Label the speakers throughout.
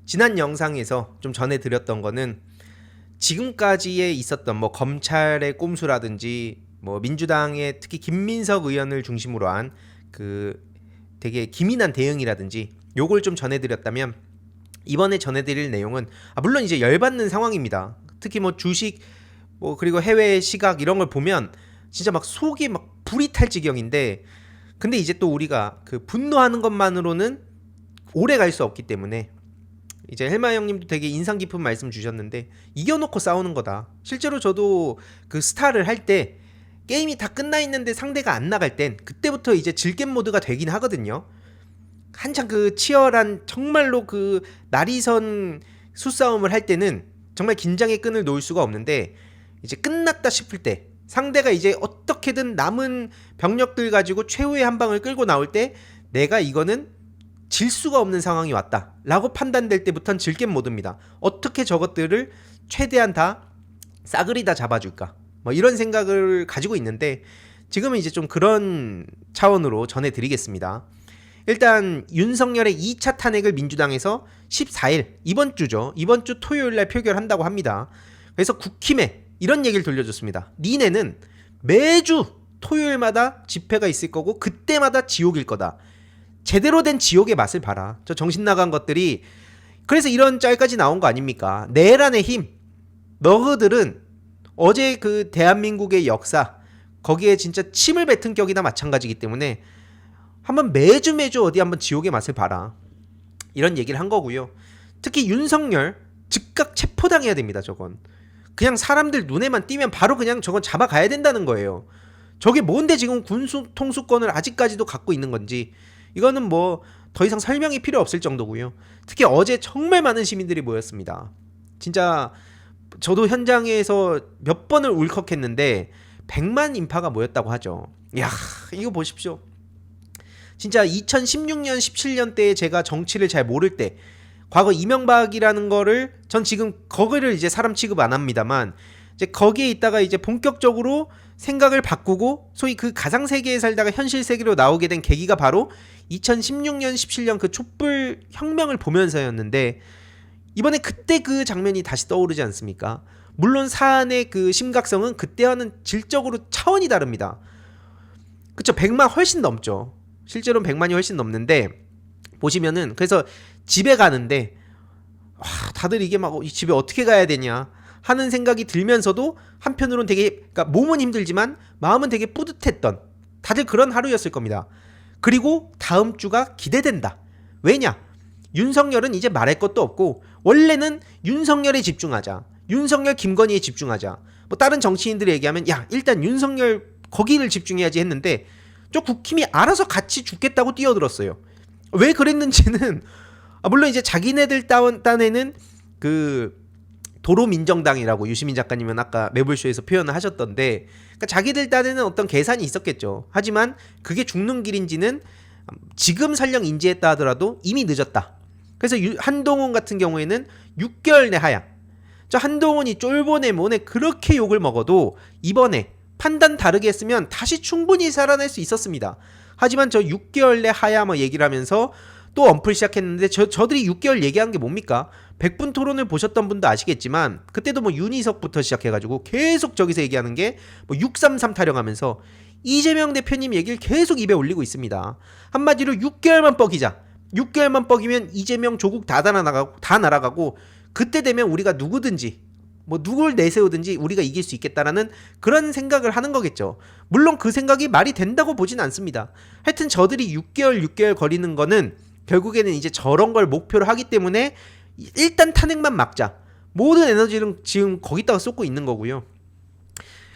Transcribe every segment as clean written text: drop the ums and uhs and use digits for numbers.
Speaker 1: 지난 영상에서 좀 전해드렸던 거는 지금까지에 있었던 뭐 검찰의 꼼수라든지 뭐 민주당의 특히 김민석 의원을 중심으로 한 그 되게 기민한 대응이라든지 요걸 좀 전해드렸다면, 이번에 전해드릴 내용은 물론 이제 열받는 상황입니다. 특히 뭐 주식 뭐 그리고 해외 시각 이런 걸 보면 진짜 막 속이 막 불이 탈 지경인데, 근데 이제 또 우리가 그 분노하는 것만으로는 오래 갈 수 없기 때문에 이제 헬마 형님도 되게 인상 깊은 말씀 주셨는데, 이겨놓고 싸우는 거다. 실제로 저도 그 스타를 할 때 게임이 다 끝나 있는데 상대가 안 나갈 땐 그때부터 이제 질겜 모드가 되긴 하거든요. 한창 그 치열한 정말로 그 나리선 수싸움을 할 때는 정말 긴장의 끈을 놓을 수가 없는데, 이제 끝났다 싶을 때 상대가 이제 어떻게든 남은 병력들 가지고 최후의 한 방을 끌고 나올 때 내가 이거는 질 수가 없는 상황이 왔다 라고 판단될 때부터는 질겜 모드입니다. 어떻게 저것들을 최대한 다 싸그리 다 잡아줄까, 뭐 이런 생각을 가지고 있는데, 지금은 이제 좀 그런 차원으로 전해드리겠습니다. 일단 윤석열의 2차 탄핵을 민주당에서 14일 이번 주죠, 이번 주 토요일날 표결한다고 합니다. 그래서 국힘에 이런 얘기를 돌려줬습니다. 니네는 매주 토요일마다 집회가 있을 거고 그때마다 지옥일 거다. 제대로 된 지옥의 맛을 봐라. 저 정신 나간 것들이. 그래서 이런 짤까지 나온 거 아닙니까? 내란의 힘. 너희들은 어제 그 대한민국의 역사, 거기에 진짜 침을 뱉은 격이나 마찬가지이기 때문에 한번 매주 어디 한번 지옥의 맛을 봐라. 이런 얘기를 한 거고요. 특히 윤석열 즉각 체포당해야 됩니다. 저건 그냥 사람들 눈에만 띄면 바로 그냥 저건 잡아가야 된다는 거예요. 저게 뭔데 지금 군수 통수권을 아직까지도 갖고 있는 건지, 이거는 뭐 더 이상 설명이 필요 없을 정도고요. 특히 어제 정말 많은 시민들이 모였습니다. 진짜 저도 현장에서 몇 번을 울컥했는데 100만 인파가 모였다고 하죠. 이야, 이거 보십시오. 진짜 2016년 17년 때에 제가 정치를 잘 모를 때, 과거 이명박이라는 거를 전 지금 거기를 이제 사람 취급 안 합니다만, 이제 거기에 있다가 이제 본격적으로 생각을 바꾸고 소위 그 가상 세계에 살다가 현실 세계로 나오게 된 계기가 바로 2016년 17년 그 촛불 혁명을 보면서였는데, 이번에 그때 그 장면이 다시 떠오르지 않습니까? 물론 사안의 그 심각성은 그때와는 질적으로 차원이 다릅니다. 그쵸? 100만 훨씬 넘죠. 실제로는 100만이 훨씬 넘는데, 보시면은 그래서 집에 가는데 다들 이게 막 이 집에 어떻게 가야 되냐 하는 생각이 들면서도 한편으로는 되게, 그러니까 몸은 힘들지만 마음은 되게 뿌듯했던, 다들 그런 하루였을 겁니다. 그리고 다음 주가 기대된다. 왜냐? 윤석열은 이제 말할 것도 없고, 원래는 윤석열에 집중하자, 윤석열 김건희에 집중하자, 뭐 다른 정치인들이 얘기하면 야 일단 윤석열 거기를 집중해야지 했는데, 저 국힘이 알아서 같이 죽겠다고 뛰어들었어요. 왜 그랬는지는 물론 이제 자기네들 딴에는 그 도로민정당이라고 유시민 작가님은 아까 매불쇼에서 표현을 하셨던데, 그러니까 자기들 딴에는 어떤 계산이 있었겠죠. 하지만 그게 죽는 길인지는 지금 설령 인지했다 하더라도 이미 늦었다. 그래서 한동훈 같은 경우에는 6개월 내 하향. 저 한동훈이 쫄보네 뭐네 그렇게 욕을 먹어도 이번에 판단 다르게 했으면 다시 충분히 살아날 수 있었습니다. 하지만 저 6개월 내 하야 뭐 얘기를 하면서 또 언플 시작했는데, 저들이 6개월 얘기한 게 뭡니까? 100분 토론을 보셨던 분도 아시겠지만 그때도 뭐 윤희석부터 시작해가지고 계속 저기서 얘기하는 게 뭐 633 타령하면서 이재명 대표님 얘기를 계속 입에 올리고 있습니다. 한마디로 6개월만 뻐기자. 6개월만 뻐기면 이재명 조국 다 날아가고 그때 되면 우리가 누구든지 뭐 누굴 내세우든지 우리가 이길 수 있겠다라는 그런 생각을 하는 거겠죠. 물론 그 생각이 말이 된다고 보진 않습니다. 하여튼 저들이 6개월 거리는 거는 결국에는 이제 저런 걸 목표로 하기 때문에 일단 탄핵만 막자, 모든 에너지를 지금 거기다가 쏟고 있는 거고요.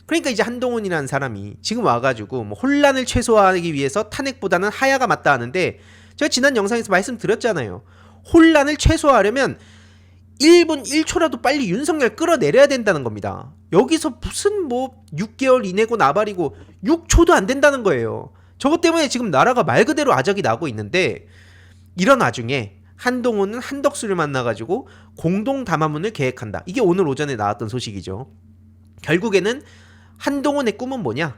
Speaker 1: 그러니까 이제 한동훈이라는 사람이 지금 와가지고 뭐 혼란을 최소화하기 위해서 탄핵보다는 하야가 맞다 하는데, 제가 지난 영상에서 말씀드렸잖아요. 혼란을 최소화하려면 1분 1초라도 빨리 윤석열 끌어내려야 된다는 겁니다. 여기서 무슨 뭐 6개월 이내고 나발이고 6초도 안 된다는 거예요. 저것 때문에 지금 나라가 말 그대로 아작이 나고 있는데, 이런 와중에 한동훈은 한덕수를 만나가지고 공동 담화문을 계획한다. 이게 오늘 오전에 나왔던 소식이죠. 결국에는 한동훈의 꿈은 뭐냐?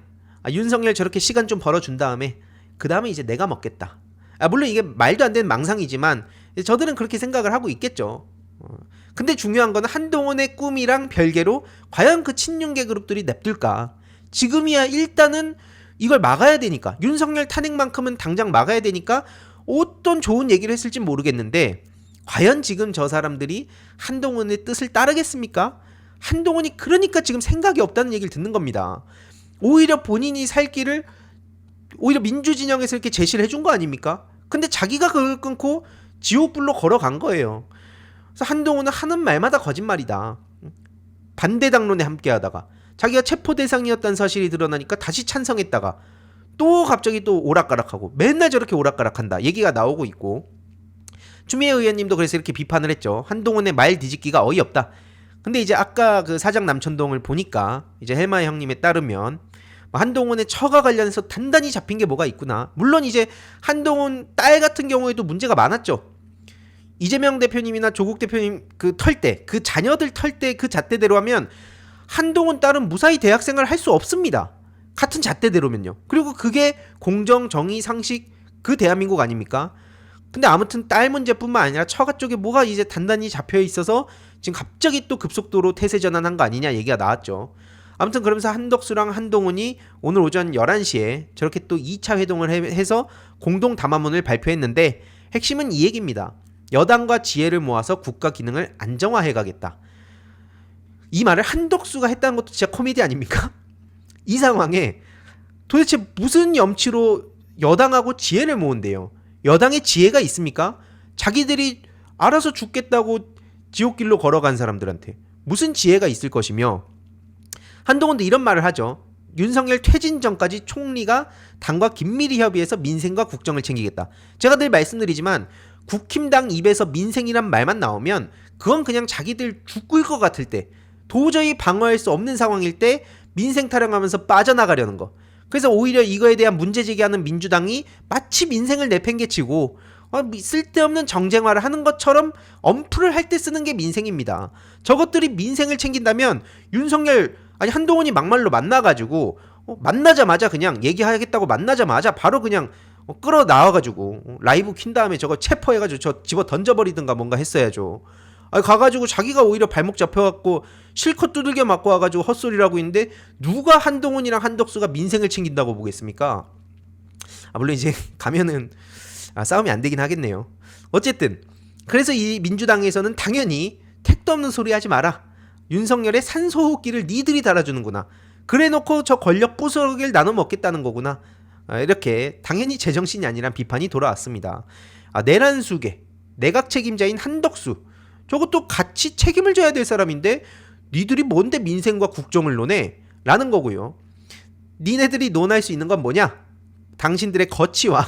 Speaker 1: 윤석열 저렇게 시간 좀 벌어준 다음에 그 다음에 이제 내가 먹겠다. 물론 이게 말도 안 되는 망상이지만 저들은 그렇게 생각을 하고 있겠죠. 근데 중요한 건 한동훈의 꿈이랑 별개로 과연 그 친윤계 그룹들이 냅둘까? 지금이야 일단은 이걸 막아야 되니까, 윤석열 탄핵만큼은 당장 막아야 되니까 어떤 좋은 얘기를 했을지 모르겠는데 과연 지금 저 사람들이 한동훈의 뜻을 따르겠습니까? 한동훈이 그러니까 지금 생각이 없다는 얘기를 듣는 겁니다. 오히려 본인이 살 길을 오히려 민주진영에서 이렇게 제시를 해준 거 아닙니까? 근데 자기가 그걸 끊고 지옥불로 걸어간 거예요. 그래서 한동훈은 하는 말마다 거짓말이다. 반대 당론에 함께하다가 자기가 체포 대상이었다는 사실이 드러나니까 다시 찬성했다가 또 갑자기 또 오락가락하고 맨날 저렇게 오락가락한다 얘기가 나오고 있고, 추미애 의원님도 그래서 이렇게 비판을 했죠. 한동훈의 말 뒤집기가 어이없다. 근데 이제 아까 그 사장 남천동을 보니까 이제 헬마 형님에 따르면 한동훈의 처가 관련해서 단단히 잡힌 게 뭐가 있구나. 물론 이제 한동훈 딸 같은 경우에도 문제가 많았죠. 이재명 대표님이나 조국 대표님 그 털 때, 그 자녀들 털 때 그 잣대대로 하면 한동훈 딸은 무사히 대학생활 할 수 없습니다. 같은 잣대대로면요. 그리고 그게 공정, 정의, 상식 그 대한민국 아닙니까? 근데 아무튼 딸 문제뿐만 아니라 처가 쪽에 뭐가 이제 단단히 잡혀 있어서 지금 갑자기 또 급속도로 태세 전환한 거 아니냐 얘기가 나왔죠. 아무튼 그러면서 한덕수랑 한동훈이 오늘 오전 11시에 저렇게 또 2차 회동을 해서 공동 담화문을 발표했는데 핵심은 이 얘기입니다. 여당과 지혜를 모아서 국가 기능을 안정화해 가겠다. 이 말을 한덕수가 했다는 것도 진짜 코미디 아닙니까? 이 상황에 도대체 무슨 염치로 여당하고 지혜를 모은대요. 여당에 지혜가 있습니까? 자기들이 알아서 죽겠다고 지옥길로 걸어간 사람들한테 무슨 지혜가 있을 것이며, 한동훈도 이런 말을 하죠. 윤석열 퇴진 전까지 총리가 당과 긴밀히 협의해서 민생과 국정을 챙기겠다. 제가 늘 말씀드리지만 국힘당 입에서 민생이란 말만 나오면 그건 그냥 자기들 죽을 것 같을 때, 도저히 방어할 수 없는 상황일 때 민생 타령하면서 빠져나가려는 거. 그래서 오히려 이거에 대한 문제 제기하는 민주당이 마치 민생을 내팽개치고 쓸데없는 정쟁화를 하는 것처럼 엄프를 할 때 쓰는 게 민생입니다. 저것들이 민생을 챙긴다면 윤석열 한동훈이 막말로 만나가지고 만나자마자 그냥 얘기하겠다고 만나자마자 바로 그냥 끌어 나와가지고 라이브 킨 다음에 저거 체포해가지고 저 집어 던져버리든가 뭔가 했어야죠. 가가지고 자기가 오히려 발목 잡혀갖고 실컷 두들겨 맞고 와가지고 헛소리를 하고 있는데 누가 한동훈이랑 한덕수가 민생을 챙긴다고 보겠습니까? 물론 이제 가면은 싸움이 안 되긴 하겠네요. 어쨌든 그래서 이 민주당에서는 당연히 택도 없는 소리 하지 마라. 윤석열의 산소호흡기를 니들이 달아주는구나. 그래놓고 저 권력 부스러기를 나눠 먹겠다는 거구나. 이렇게 당연히 제정신이 아니란 비판이 돌아왔습니다. 내란수계 내각 책임자인 한덕수, 저것도 같이 책임을 져야 될 사람인데 니들이 뭔데 민생과 국정을 논해? 라는 거고요. 니네들이 논할 수 있는 건 뭐냐? 당신들의 거치와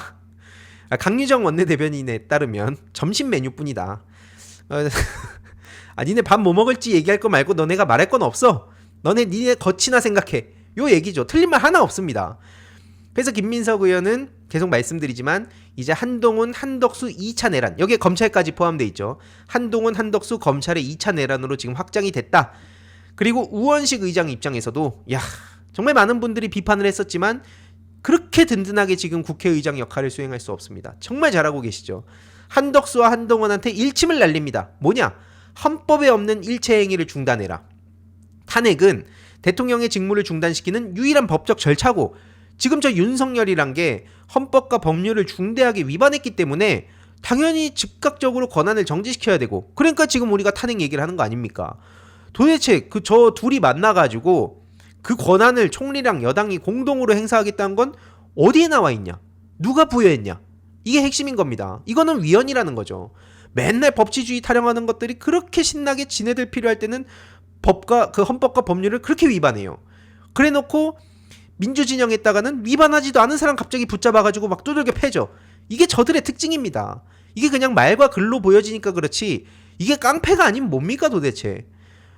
Speaker 1: 강유정 원내대변인에 따르면 점심 메뉴뿐이다. 니네 밥 뭐 먹을지 얘기할 거 말고 너네가 말할 건 없어. 니네 거치나 생각해. 요 얘기죠. 틀린 말 하나 없습니다. 그래서 김민석 의원은 계속 말씀드리지만 이제 한동훈, 한덕수 2차 내란, 여기에 검찰까지 포함되어 있죠. 한동훈, 한덕수 검찰의 2차 내란으로 지금 확장이 됐다. 그리고 우원식 의장 입장에서도 정말 많은 분들이 비판을 했었지만 그렇게 든든하게 지금 국회의장 역할을 수행할 수 없습니다. 정말 잘하고 계시죠. 한덕수와 한동훈한테 일침을 날립니다. 뭐냐? 헌법에 없는 일체 행위를 중단해라. 탄핵은 대통령의 직무를 중단시키는 유일한 법적 절차고, 지금 저 윤석열이란 게 헌법과 법률을 중대하게 위반했기 때문에 당연히 즉각적으로 권한을 정지시켜야 되고, 그러니까 지금 우리가 탄핵 얘기를 하는 거 아닙니까? 도대체 저 둘이 만나가지고 그 권한을 총리랑 여당이 공동으로 행사하겠다는 건 어디에 나와 있냐? 누가 부여했냐? 이게 핵심인 겁니다. 이거는 위헌이라는 거죠. 맨날 법치주의 타령하는 것들이 그렇게 신나게 지네들 필요할 때는 헌법과 법률을 그렇게 위반해요. 그래놓고 민주진영에다가는 위반하지도 않은 사람 갑자기 붙잡아가지고 막 두들겨 패죠. 이게 저들의 특징입니다. 이게 그냥 말과 글로 보여지니까 그렇지 이게 깡패가 아니면 뭡니까 도대체.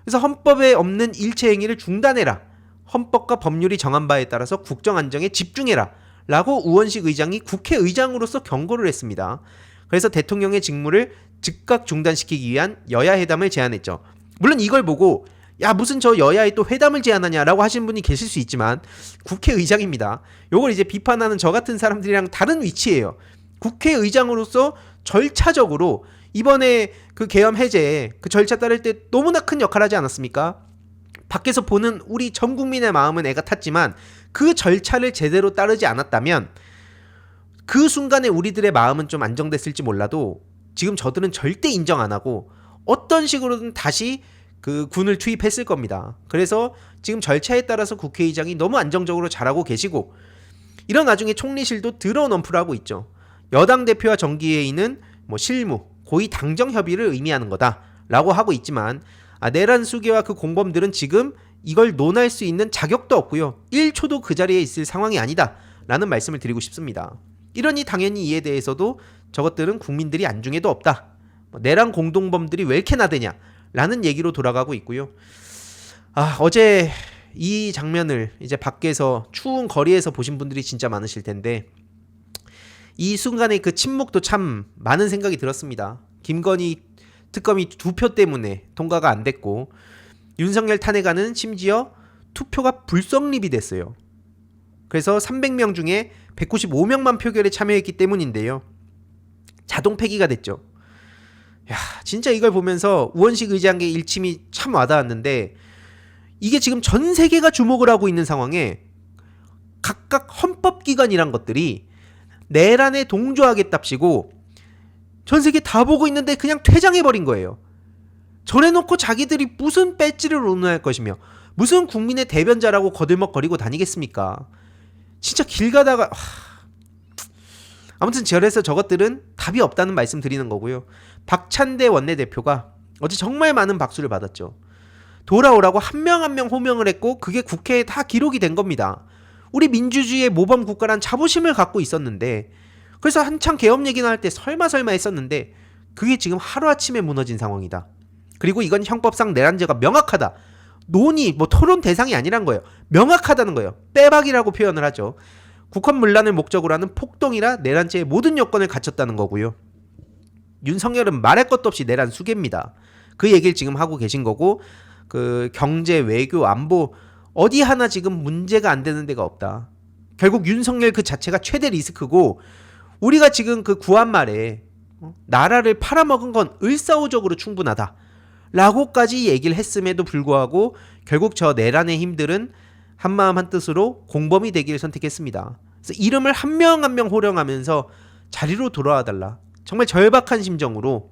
Speaker 1: 그래서 헌법에 없는 일체 행위를 중단해라. 헌법과 법률이 정한 바에 따라서 국정 안정에 집중해라. 라고 우원식 의장이 국회의장으로서 경고를 했습니다. 그래서 대통령의 직무를 즉각 중단시키기 위한 여야 회담을 제안했죠. 물론 이걸 보고 무슨 저 여야에 또 회담을 제안하냐라고 하시는 분이 계실 수 있지만 국회의장입니다. 요걸 이제 비판하는 저 같은 사람들이랑 다른 위치예요. 국회의장으로서 절차적으로 이번에 그 계엄 해제 그 절차 따를 때 너무나 큰 역할을 하지 않았습니까? 밖에서 보는 우리 전 국민의 마음은 애가 탔지만 그 절차를 제대로 따르지 않았다면 그 순간에 우리들의 마음은 좀 안정됐을지 몰라도 지금 저들은 절대 인정 안 하고 어떤 식으로든 다시 그 군을 투입했을 겁니다. 그래서 지금 절차에 따라서 국회의장이 너무 안정적으로 잘하고 계시고 이런 와중에 총리실도 드러운 언프를 하고 있죠. 여당 대표와 정기회의는 뭐 실무, 고위 당정 협의를 의미하는 거다라고 하고 있지만 내란 수계와 그 공범들은 지금 이걸 논할 수 있는 자격도 없고요. 1초도 그 자리에 있을 상황이 아니다라는 말씀을 드리고 싶습니다. 이러니 당연히 이에 대해서도 저것들은 국민들이 안중에도 없다. 내란 공동범들이 왜 이렇게 나대냐 라는 얘기로 돌아가고 있고요. 어제 이 장면을 이제 밖에서 추운 거리에서 보신 분들이 진짜 많으실 텐데 이 순간의 그 침묵도 참 많은 생각이 들었습니다. 김건희 특검이 2표 때문에 통과가 안 됐고 윤석열 탄핵안은 심지어 투표가 불성립이 됐어요. 그래서 300명 중에 195명만 표결에 참여했기 때문인데요. 자동 폐기가 됐죠. 야, 진짜 이걸 보면서 우원식 의장의 일침이 참 와닿았는데 이게 지금 전 세계가 주목을 하고 있는 상황에 각각 헌법기관이란 것들이 내란에 동조하겠답시고 전 세계 다 보고 있는데 그냥 퇴장해버린 거예요. 저래놓고 자기들이 무슨 배지를 논할 것이며 무슨 국민의 대변자라고 거들먹거리고 다니겠습니까? 진짜 길 가다가 아무튼 저래서 저것들은 답이 없다는 말씀 드리는 거고요. 박찬대 원내대표가 어제 정말 많은 박수를 받았죠. 돌아오라고 한 명 한 명 호명을 했고 그게 국회에 다 기록이 된 겁니다. 우리 민주주의의 모범 국가란 자부심을 갖고 있었는데 그래서 한창 계엄 얘기 나올 때 설마 했었는데 그게 지금 하루아침에 무너진 상황이다. 그리고 이건 형법상 내란죄가 명확하다. 논의 토론 대상이 아니란 거예요. 명확하다는 거예요. 빼박이라고 표현을 하죠. 국헌문란을 목적으로 하는 폭동이라 내란죄의 모든 요건을 갖췄다는 거고요. 윤석열은 말할 것도 없이 내란 수괴입니다. 그 얘기를 지금 하고 계신 거고 그 경제, 외교, 안보 어디 하나 지금 문제가 안 되는 데가 없다. 결국 윤석열 그 자체가 최대 리스크고 우리가 지금 그 구한말에 나라를 팔아먹은 건 을사오적으로 충분하다 라고까지 얘기를 했음에도 불구하고 결국 저 내란의 힘들은 한마음 한뜻으로 공범이 되기를 선택했습니다. 그래서 이름을 한 명 한 명 호령하면서 자리로 돌아와달라. 정말 절박한 심정으로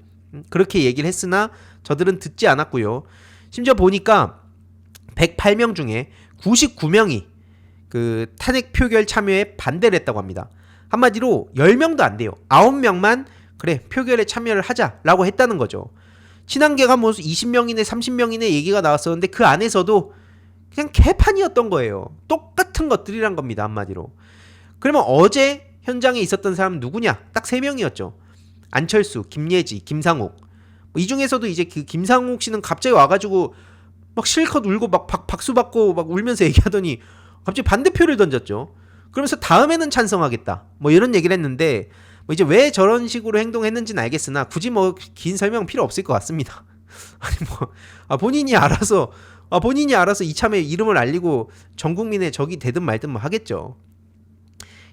Speaker 1: 그렇게 얘기를 했으나 저들은 듣지 않았고요. 심지어 보니까 108명 중에 99명이 그 탄핵 표결 참여에 반대를 했다고 합니다. 한마디로 10명도 안 돼요. 9명만 그래 표결에 참여를 하자라고 했다는 거죠. 친한계가 20명이네 30명이네 얘기가 나왔었는데 그 안에서도 그냥 개판이었던 거예요. 똑같은 것들이란 겁니다. 한마디로. 그러면 어제 현장에 있었던 사람은 누구냐? 딱 3명이었죠. 안철수, 김예지, 김상욱. 이 중에서도 이제 그 김상욱 씨는 갑자기 와가지고 막 실컷 울고 막 박수 받고 막 울면서 얘기하더니 갑자기 반대표를 던졌죠. 그러면서 다음에는 찬성하겠다. 이런 얘기를 했는데 이제 왜 저런 식으로 행동했는지는 알겠으나 굳이 긴 설명 필요 없을 것 같습니다. 아니 본인이 알아서 이참에 이름을 알리고 전 국민의 적이 되든 말든 하겠죠.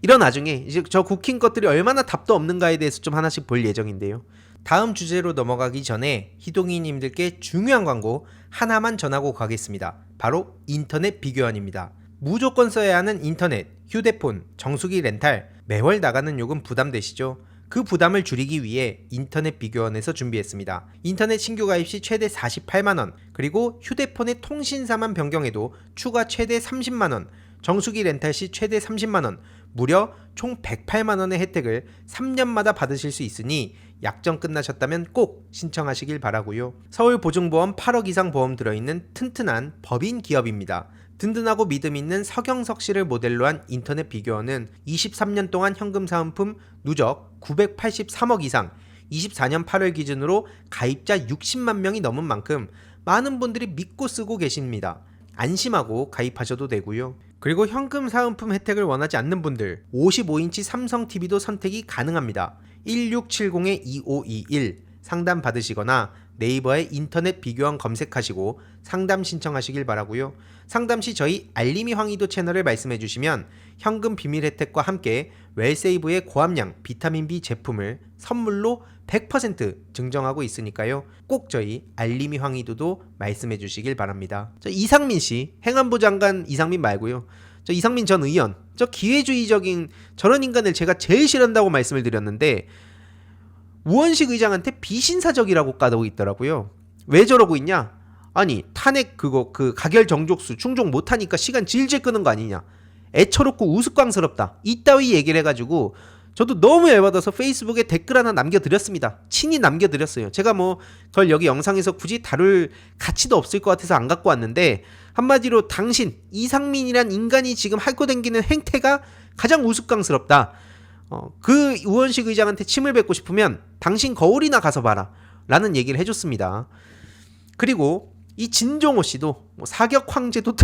Speaker 1: 이런 와중에 이제 저 국힘 것들이 얼마나 답도 없는가에 대해서 좀 하나씩 볼 예정인데요. 다음 주제로 넘어가기 전에 희동이님들께 중요한 광고 하나만 전하고 가겠습니다. 바로 인터넷 비교원입니다. 무조건 써야 하는 인터넷, 휴대폰, 정수기 렌탈, 매월 나가는 요금 부담되시죠? 그 부담을 줄이기 위해 인터넷 비교원에서 준비했습니다. 인터넷 신규 가입 시 최대 48만원, 그리고 휴대폰의 통신사만 변경해도 추가 최대 30만원, 정수기 렌탈 시 최대 30만원, 무려 총 108만원의 혜택을 3년마다 받으실 수 있으니 약정 끝나셨다면 꼭 신청하시길 바라고요. 서울보증보험 8억 이상 보험 들어있는 튼튼한 법인 기업입니다. 든든하고 믿음 있는 서경석 씨를 모델로 한 인터넷 비교원은 23년 동안 현금 사은품 누적 983억 이상, 24년 8월 기준으로 가입자 60만 명이 넘은 만큼 많은 분들이 믿고 쓰고 계십니다. 안심하고 가입하셔도 되고요. 그리고 현금 사은품 혜택을 원하지 않는 분들 55인치 삼성 TV도 선택이 가능합니다. 1670-2521 상담 받으시거나 네이버에 인터넷 비교원 검색하시고 상담 신청하시길 바라고요. 상담 시 저희 알림이 황희도 채널을 말씀해 주시면 현금 비밀 혜택과 함께 웰세이브의 고함량 비타민 B 제품을 선물로 100% 증정하고 있으니까요. 꼭 저희 알림이 황희도도 말씀해 주시길 바랍니다. 저 이상민 씨, 행안부 장관 이상민 말고요. 저 이상민 전 의원, 저 기회주의적인 저런 인간을 제가 제일 싫어한다고 말씀을 드렸는데 우원식 의장한테 비신사적이라고 까다고 있더라고요. 왜 저러고 있냐? 아니 탄핵 그 가결 정족수 충족 못하니까 시간 질질 끄는 거 아니냐? 애처롭고 우스꽝스럽다. 이따위 얘기를 해가지고 저도 너무 열받아서 페이스북에 댓글 하나 남겨드렸습니다. 친히 남겨드렸어요. 제가 뭐 그걸 여기 영상에서 굳이 다룰 가치도 없을 것 같아서 안 갖고 왔는데 한마디로 당신 이상민이란 인간이 지금 핥고 댕기는 행태가 가장 우스꽝스럽다. 그 우원식 의장한테 침을 뱉고 싶으면 당신 거울이나 가서 봐라 라는 얘기를 해줬습니다. 그리고 이 진종호 씨도 뭐 사격 황제도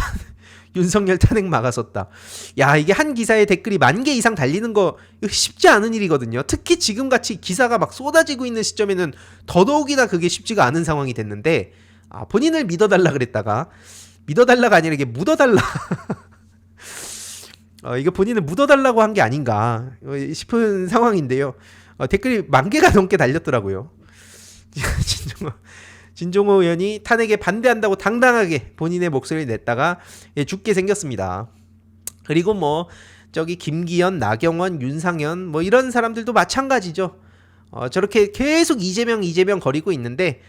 Speaker 1: 윤석열 탄핵 막아섰다. 야, 이게 한 기사에 댓글이 10,000개 이상 달리는 거 쉽지 않은 일이거든요. 특히 지금같이 기사가 막 쏟아지고 있는 시점에는 더더욱이나 그게 쉽지가 않은 상황이 됐는데 본인을 믿어달라 그랬다가 믿어달라가 아니라 이게 묻어달라 이게 본인을 묻어달라고 한 게 아닌가 싶은 상황인데요. 댓글이 10,000개가 넘게 달렸더라고요. 진종호 의원이 탄핵에 반대한다고 당당하게 본인의 목소리를 냈다가 죽게 생겼습니다. 그리고 뭐 저기 김기현, 나경원, 윤상현 뭐 이런 사람들도 마찬가지죠. 저렇게 계속 이재명 거리고 있는데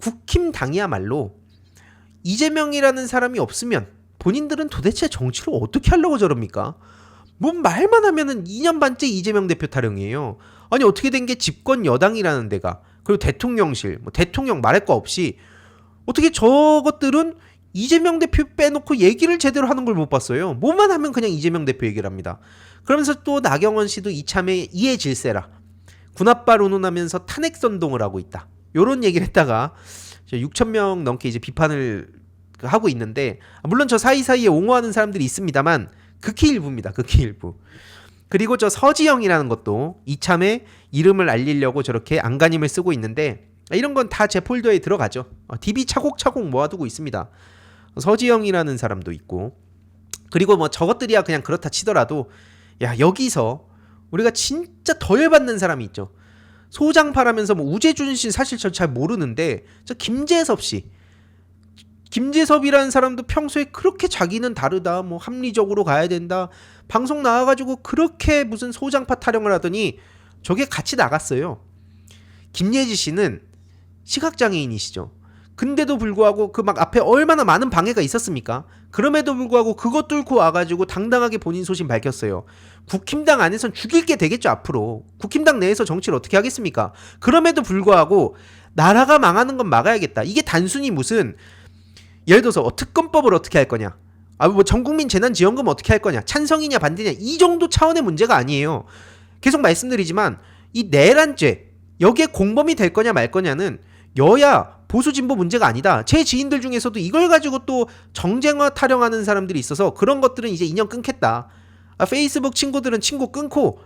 Speaker 1: 국힘당이야말로 이재명이라는 사람이 없으면 본인들은 도대체 정치를 어떻게 하려고 저럽니까? 뭔 말만 하면은 2년 반째 이재명 대표 타령이에요. 아니 어떻게 된 게 집권 여당이라는 데가 그리고 대통령실, 뭐 대통령 말할 거 없이 어떻게 저것들은 이재명 대표 빼놓고 얘기를 제대로 하는 걸 못 봤어요. 뭐만 하면 그냥 이재명 대표 얘기를 합니다. 그러면서 또 나경원 씨도 이참에 이해 질세라. 군합발 운운하면서 탄핵 선동을 하고 있다. 요런 얘기를 했다가 6,000명 넘게 이제 비판을 하고 있는데 물론 저 사이사이에 옹호하는 사람들이 있습니다만 극히 일부입니다. 극히 일부. 그리고 저 서지영이라는 것도 이참에 이름을 알리려고 저렇게 안간힘을 쓰고 있는데 이런 건 다 제 폴더에 들어가죠. DB 차곡차곡 모아두고 있습니다. 서지영이라는 사람도 있고 그리고 뭐 저것들이야 그냥 그렇다 치더라도 야 여기서 우리가 진짜 더 열받는 사람이 있죠. 소장파라면서 뭐 우재준 씨 사실 저 잘 모르는데 저 김재섭 씨 김재섭이라는 사람도 평소에 그렇게 자기는 다르다 뭐 합리적으로 가야 된다 방송 나와가지고 그렇게 무슨 소장파 타령을 하더니 저게 같이 나갔어요. 김예지 씨는 시각장애인이시죠. 근데도 불구하고 그 막 앞에 얼마나 많은 방해가 있었습니까? 그럼에도 불구하고 그것 뚫고 와가지고 당당하게 본인 소신 밝혔어요. 국힘당 안에선 죽일 게 되겠죠 앞으로. 국힘당 내에서 정치를 어떻게 하겠습니까? 그럼에도 불구하고 나라가 망하는 건 막아야겠다. 이게 단순히 무슨 예를 들어서 특검법을 어떻게 할 거냐, 뭐 전국민 재난지원금 어떻게 할 거냐, 찬성이냐 반대냐 이 정도 차원의 문제가 아니에요. 계속 말씀드리지만 이 내란죄 여기에 공범이 될 거냐 말 거냐는 여야 보수 진보 문제가 아니다. 제 지인들 중에서도 이걸 가지고 또 정쟁화 타령하는 사람들이 있어서 그런 것들은 이제 인연 끊겠다. 페이스북 친구들은 친구 끊고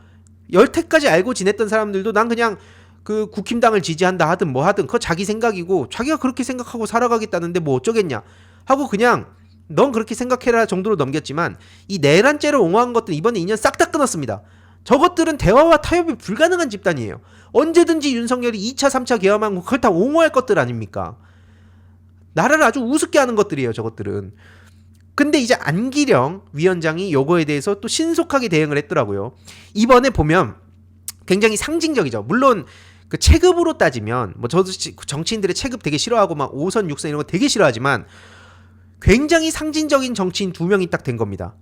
Speaker 1: 여태까지 알고 지냈던 사람들도 난 그냥 그 국힘당을 지지한다 하든 뭐 하든 그거 자기 생각이고 자기가 그렇게 생각하고 살아가겠다는데 뭐 어쩌겠냐 하고 그냥 넌 그렇게 생각해라 정도로 넘겼지만 이 내란죄를 옹호한 것들 이번에 인연 싹 다 끊었습니다. 저것들은 대화와 타협이 불가능한 집단이에요. 언제든지 윤석열이 2차 3차 계엄한 거 그걸 다 옹호할 것들 아닙니까? 나라를 아주 우습게 하는 것들이에요 저것들은. 근데 이제 안기령 위원장이 요거에 대해서 또 신속하게 대응을 했더라고요. 이번에 보면 굉장히 상징적이죠. 물론 그 체급으로 따지면 뭐 저도 정치인들의 체급 되게 싫어하고 막 5선 6선 이런 거 되게 싫어하지만 굉장히 상징적인 정치인 2명이 딱 된 겁니다.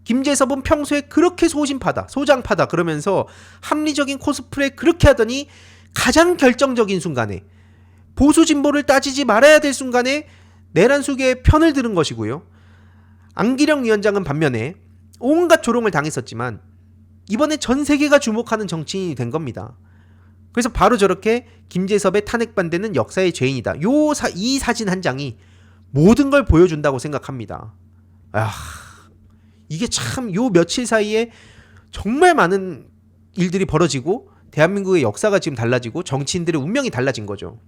Speaker 1: 김재섭은 평소에 그렇게 소신파다 소장파다 그러면서 합리적인 코스프레 그렇게 하더니 가장 결정적인 순간에 보수 진보를 따지지 말아야 될 순간에 내란 수계의 편을 들은 것이고요. 안기령 위원장은 반면에 온갖 조롱을 당했었지만 이번에 전 세계가 주목하는 정치인이 된 겁니다. 그래서 바로 저렇게 김재섭의 탄핵 반대는 역사의 죄인이다. 이 사진 한 장이 모든 걸 보여준다고 생각합니다. 이게 참 요 며칠 사이에 정말 많은 일들이 벌어지고 대한민국의 역사가 지금 달라지고 정치인들의 운명이 달라진 거죠.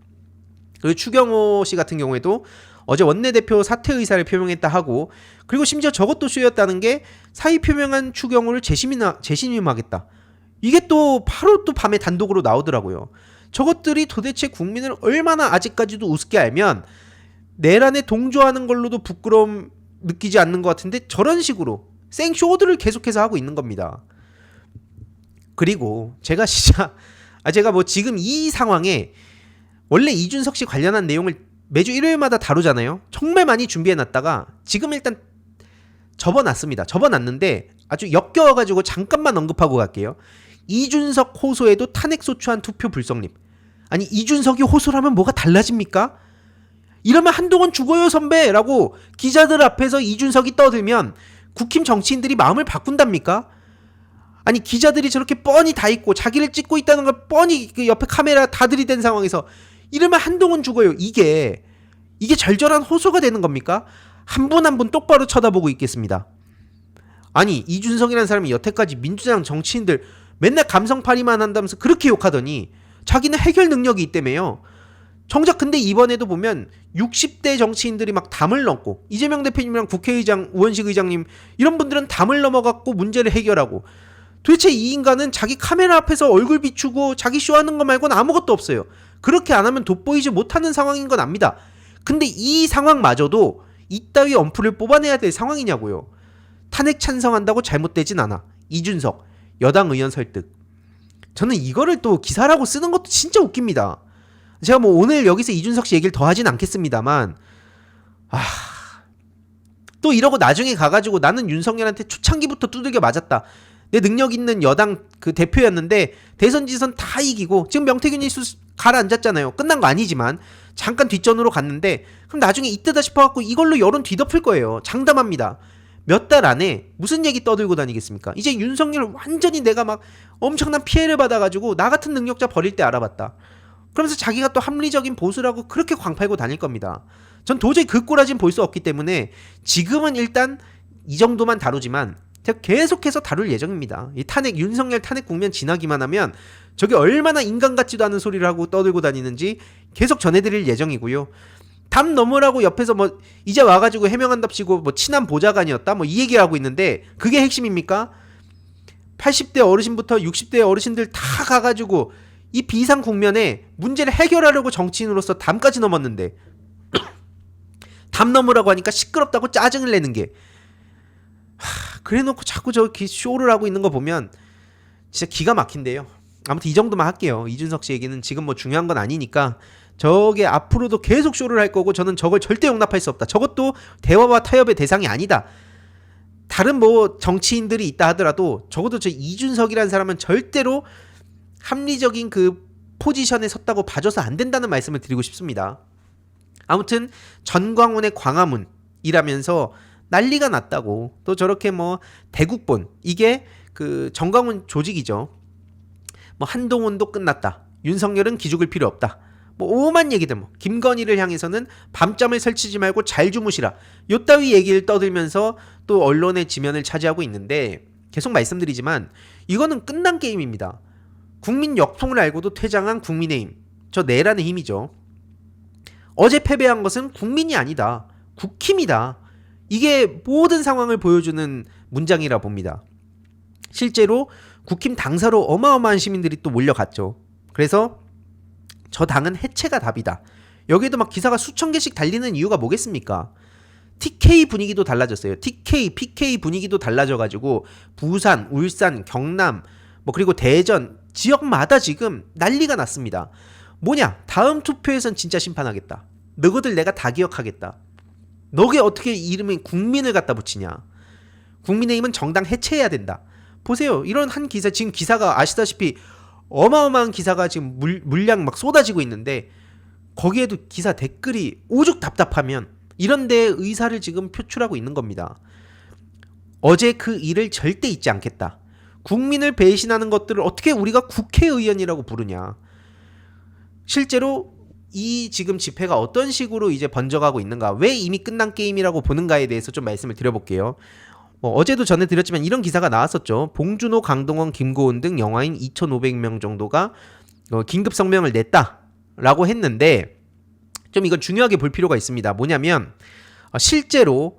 Speaker 1: 그리고 추경호 씨 같은 경우에도 어제 원내대표 사퇴 의사를 표명했다 하고 그리고 심지어 저것도 쏘였다는 게 사의 표명한 추경호를 재신임하겠다. 이게 또 바로 또 밤에 단독으로 나오더라고요. 저것들이 도대체 국민을 얼마나 아직까지도 우습게 알면 내란에 동조하는 걸로도 부끄러움 느끼지 않는 것 같은데 저런 식으로 생쇼들을 계속해서 하고 있는 겁니다. 그리고 제가 진짜 제가 뭐 지금 이 상황에 원래 이준석 씨 관련한 내용을 매주 일요일마다 다루잖아요. 정말 많이 준비해놨다가 지금 일단 접어놨습니다. 접어놨는데 아주 역겨워가지고 잠깐만 언급하고 갈게요. 이준석 호소에도 탄핵소추안 투표 불성립. 아니 이준석이 호소라면 뭐가 달라집니까? 이러면 한동훈 죽어요 선배라고 기자들 앞에서 이준석이 떠들면 국힘 정치인들이 마음을 바꾼답니까? 아니 기자들이 저렇게 뻔히 다 있고 자기를 찍고 있다는 걸 뻔히 그 옆에 카메라 다 들이댄 상황에서 이러면 한동훈 죽어요. 이게 절절한 호소가 되는 겁니까? 한 분 한 분 똑바로 쳐다보고 있겠습니다. 아니 이준석이라는 사람이 여태까지 민주당 정치인들 맨날 감성팔이만 한다면서 그렇게 욕하더니 자기는 해결 능력이 있다며요. 정작 근데 이번에도 보면 60대 정치인들이 막 담을 넘고 이재명 대표님이랑 국회의장 우원식 의장님 이런 분들은 담을 넘어갖고 문제를 해결하고 도대체 이 인간은 자기 카메라 앞에서 얼굴 비추고 자기 쇼하는 거 말고는 아무것도 없어요. 그렇게 안 하면 돋보이지 못하는 상황인 건 압니다. 근데 이 상황마저도 이따위 엄풀을 뽑아내야 될 상황이냐고요. 탄핵 찬성한다고 잘못되진 않아. 이준석 여당 의원 설득. 저는 이거를 또 기사라고 쓰는 것도 진짜 웃깁니다. 제가 뭐 오늘 여기서 이준석 씨 얘기를 더 하진 않겠습니다만 또 이러고 나중에 가가지고 나는 윤석열한테 초창기부터 두들겨 맞았다. 내 능력 있는 여당 그 대표였는데 대선 지선 다 이기고 지금 명태균 이수 가라앉았잖아요. 끝난 거 아니지만 잠깐 뒷전으로 갔는데 그럼 나중에 이때다 싶어갖고 이걸로 여론 뒤덮을 거예요. 장담합니다. 몇 달 안에 무슨 얘기 떠들고 다니겠습니까? 이제 윤석열 완전히 내가 막 엄청난 피해를 받아가지고 나 같은 능력자 버릴 때 알아봤다. 그러면서 자기가 또 합리적인 보수라고 그렇게 광팔고 다닐 겁니다. 전 도저히 그 꼬라지는 볼 수 없기 때문에 지금은 일단 이 정도만 다루지만 제가 계속해서 다룰 예정입니다. 이 탄핵 윤석열 탄핵 국면 지나기만 하면 저게 얼마나 인간 같지도 않은 소리를 하고 떠들고 다니는지 계속 전해드릴 예정이고요. 담 넘으라고 옆에서 뭐 이제 와가지고 해명한답시고 뭐 친한 보좌관이었다 뭐 이 얘기를 하고 있는데 그게 핵심입니까? 80대 어르신부터 60대 어르신들 다 가가지고 이 비상 국면에 문제를 해결하려고 정치인으로서 담까지 넘었는데 담 넘으라고 하니까 시끄럽다고 짜증을 내는 게 그래놓고 자꾸 저기 쇼를 하고 있는 거 보면 진짜 기가 막힌데요. 아무튼 이 정도만 할게요. 이준석 씨 얘기는 지금 뭐 중요한 건 아니니까 저게 앞으로도 계속 쇼를 할 거고 저는 저걸 절대 용납할 수 없다. 저것도 대화와 타협의 대상이 아니다. 다른 뭐 정치인들이 있다 하더라도 적어도 저 이준석이라는 사람은 절대로 합리적인 그 포지션에 섰다고 봐줘서 안 된다는 말씀을 드리고 싶습니다. 아무튼 전광훈의 광화문이라면서 난리가 났다고 또 저렇게 뭐 대국본 이게 그 전광훈 조직이죠. 뭐 한동훈도 끝났다. 윤석열은 기죽을 필요 없다. 뭐 오만 얘기들 뭐 김건희를 향해서는 밤잠을 설치지 말고 잘 주무시라. 요따위 얘기를 떠들면서 또 언론의 지면을 차지하고 있는데 계속 말씀드리지만 이거는 끝난 게임입니다. 국민 역풍을 알고도 퇴장한 국민의힘. 저 내란의 힘이죠. 어제 패배한 것은 국민이 아니다. 국힘이다. 이게 모든 상황을 보여주는 문장이라 봅니다. 실제로 국힘 당사로 어마어마한 시민들이 또 몰려갔죠. 그래서 저 당은 해체가 답이다. 여기에도 막 기사가 수천 개씩 달리는 이유가 뭐겠습니까? TK 분위기도 달라졌어요. TK, PK 분위기도 달라져가지고 부산, 울산, 경남 뭐 그리고 대전 지역마다 지금 난리가 났습니다. 뭐냐? 다음 투표에선 진짜 심판하겠다. 너희들 내가 다 기억하겠다. 너게 어떻게 이름에 국민을 갖다 붙이냐. 국민의힘은 정당 해체해야 된다. 보세요. 이런 한 기사 지금 기사가 아시다시피 어마어마한 기사가 지금 물량 막 쏟아지고 있는데 거기에도 기사 댓글이 오죽 답답하면 이런 데에 의사를 지금 표출하고 있는 겁니다. 어제 그 일을 절대 잊지 않겠다. 국민을 배신하는 것들을 어떻게 우리가 국회의원이라고 부르냐. 실제로 이 지금 집회가 어떤 식으로 이제 번져가고 있는가, 왜 이미 끝난 게임이라고 보는가에 대해서 좀 말씀을 드려볼게요. 어제도 전해드렸지만 이런 기사가 나왔었죠. 봉준호, 강동원, 김고은 등 영화인 2,500명 정도가 긴급 성명을 냈다라고 했는데 좀 이건 중요하게 볼 필요가 있습니다. 뭐냐면 실제로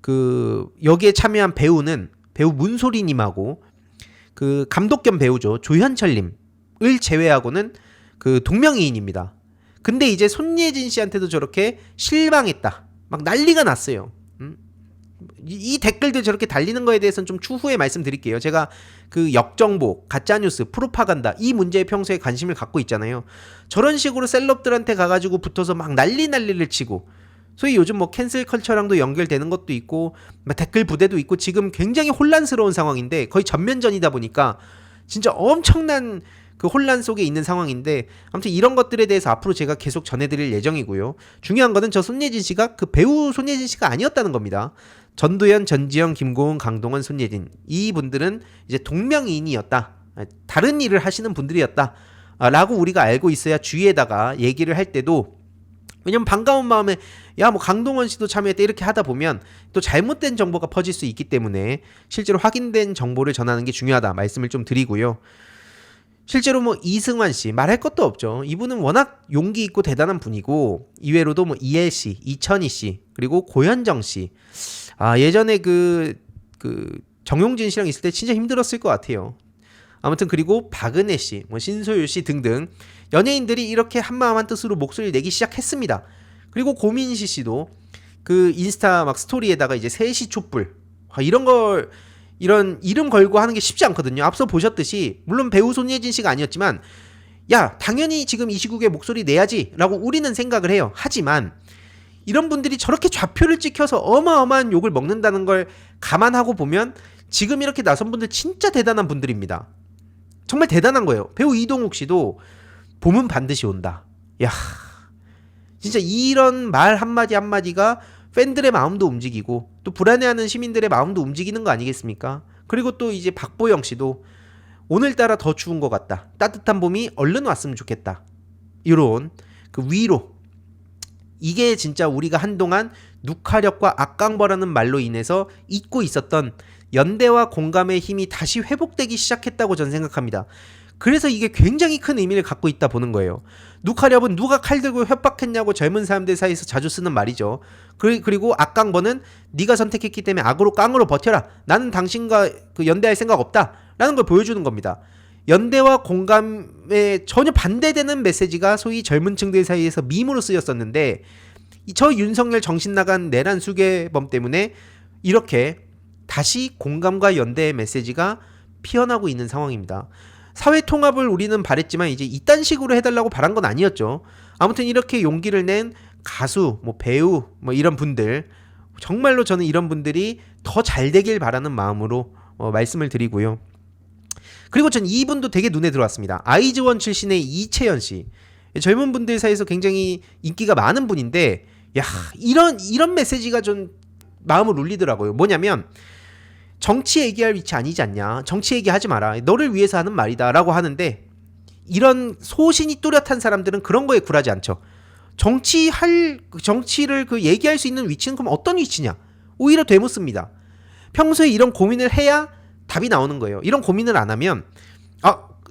Speaker 1: 그 여기에 참여한 배우는 배우 문소리님하고 그 감독 겸 배우죠. 조현철님을 제외하고는 그 동명이인입니다. 근데 이제 손예진 씨한테도 저렇게 실망했다. 막 난리가 났어요. 이 댓글들 저렇게 달리는 거에 대해서는 좀 추후에 말씀드릴게요. 제가 그 역정보, 가짜뉴스, 프로파간다 이 문제에 평소에 관심을 갖고 있잖아요. 저런 식으로 셀럽들한테 가가지고 붙어서 막 난리를 치고, 소위 요즘 뭐 캔슬 컬처랑도 연결되는 것도 있고 댓글 부대도 있고 지금 굉장히 혼란스러운 상황인데 거의 전면전이다 보니까 진짜 엄청난 그 혼란 속에 있는 상황인데, 아무튼 이런 것들에 대해서 앞으로 제가 계속 전해드릴 예정이고요. 중요한 거는 저 손예진 씨가 그 배우 손예진 씨가 아니었다는 겁니다. 전도연, 전지영, 김고은, 강동원, 손예진 이분들은 이제 동명이인이었다. 다른 일을 하시는 분들이었다. 라고 우리가 알고 있어야 주위에다가 얘기를 할 때도, 왜냐면 반가운 마음에 야 뭐 강동원 씨도 참여했다 이렇게 하다 보면 또 잘못된 정보가 퍼질 수 있기 때문에 실제로 확인된 정보를 전하는 게 중요하다 말씀을 좀 드리고요. 실제로 뭐 이승환 씨 말할 것도 없죠. 이분은 워낙 용기 있고 대단한 분이고, 이외로도 뭐 이엘 씨, 이천희 씨, 그리고 고현정 씨. 예전에 그 정용진 씨랑 있을 때 진짜 힘들었을 것 같아요. 아무튼 그리고 박은혜 씨, 뭐 신소율 씨 등등 연예인들이 이렇게 한마음 한뜻으로 목소리를 내기 시작했습니다. 그리고 고민시 씨도 그 인스타 막 스토리에다가 이제 3시 촛불 이런 이름 걸고 하는 게 쉽지 않거든요. 앞서 보셨듯이 물론 배우 손예진 씨가 아니었지만 야 당연히 지금 이 시국에 목소리 내야지 라고 우리는 생각을 해요. 하지만 이런 분들이 저렇게 좌표를 찍혀서 어마어마한 욕을 먹는다는 걸 감안하고 보면 지금 이렇게 나선 분들 진짜 대단한 분들입니다. 정말 대단한 거예요. 배우 이동욱 씨도 봄은 반드시 온다. 야, 진짜 이런 말 한마디 한마디가 팬들의 마음도 움직이고 또 불안해하는 시민들의 마음도 움직이는 거 아니겠습니까? 그리고 또 이제 박보영 씨도 오늘따라 더 추운 것 같다. 따뜻한 봄이 얼른 왔으면 좋겠다. 이런 그 위로, 이게 진짜 우리가 한동안 누카력과 악강버라는 말로 인해서 잊고 있었던 연대와 공감의 힘이 다시 회복되기 시작했다고 저는 생각합니다. 그래서 이게 굉장히 큰 의미를 갖고 있다 보는 거예요. 누카력은 누가 칼 들고 협박했냐고 젊은 사람들 사이에서 자주 쓰는 말이죠. 그리고 악강버는 네가 선택했기 때문에 악으로 깡으로 버텨라. 나는 당신과 그 연대할 생각 없다. 라는 걸 보여주는 겁니다. 연대와 공감에 전혀 반대되는 메시지가 소위 젊은 층들 사이에서 밈으로 쓰였었는데, 저 윤석열 정신나간 내란 수괴범 때문에 이렇게 다시 공감과 연대의 메시지가 피어나고 있는 상황입니다. 사회 통합을 우리는 바랬지만 이제 이딴 식으로 해달라고 바란 건 아니었죠. 아무튼 이렇게 용기를 낸 가수, 뭐 배우, 뭐 이런 분들, 정말로 저는 이런 분들이 더 잘 되길 바라는 마음으로 말씀을 드리고요. 그리고 전 이분도 되게 눈에 들어왔습니다. 아이즈원 출신의 이채연 씨. 젊은 분들 사이에서 굉장히 인기가 많은 분인데, 야, 이런 메시지가 좀 마음을 울리더라고요. 뭐냐면 정치 얘기할 위치 아니지 않냐. 정치 얘기하지 마라. 너를 위해서 하는 말이다. 라고 하는데, 이런 소신이 뚜렷한 사람들은 그런 거에 굴하지 않죠. 정치를 그 얘기할 수 있는 위치는 그럼 어떤 위치냐? 오히려 되묻습니다. 평소에 이런 고민을 해야 답이 나오는 거예요. 이런 고민을 안 하면